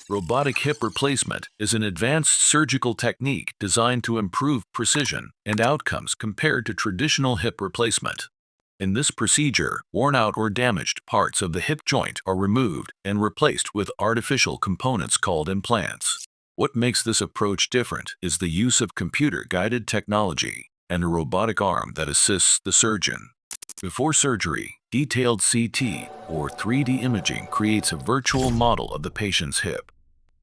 Robotic hip replacement is an advanced surgical technique designed to improve precision and outcomes compared to traditional hip replacement. In this procedure, worn-out or damaged parts of the hip joint are removed and replaced with artificial components called implants. What makes this approach different is the use of computer-guided technology and a robotic arm that assists the surgeon. Before surgery, detailed CT or 3D imaging creates a virtual model of the patient's hip.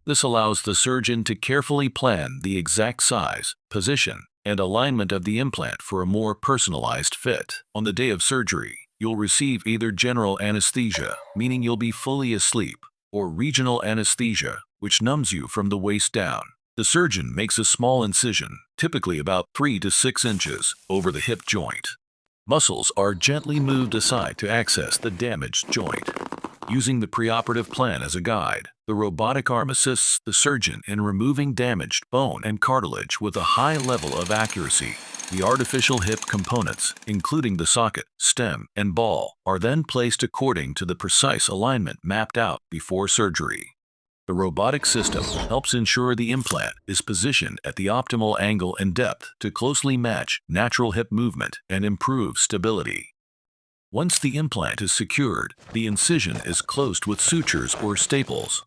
This allows the surgeon to carefully plan the exact size, position, and alignment of the implant for a more personalized fit. On the day of surgery, you'll receive either general anesthesia, meaning you'll be fully asleep, or regional anesthesia, which numbs you from the waist down. The surgeon makes a small incision, typically about 3 to 6 inches, over the hip joint. Muscles are gently moved aside to access the damaged joint. Using the preoperative plan as a guide, the robotic arm assists the surgeon in removing damaged bone and cartilage with a high level of accuracy. The artificial hip components, including the socket, stem, and ball, are then placed according to the precise alignment mapped out before surgery. The robotic system helps ensure the implant is positioned at the optimal angle and depth to closely match natural hip movement and improve stability. Once the implant is secured, the incision is closed with sutures or staples.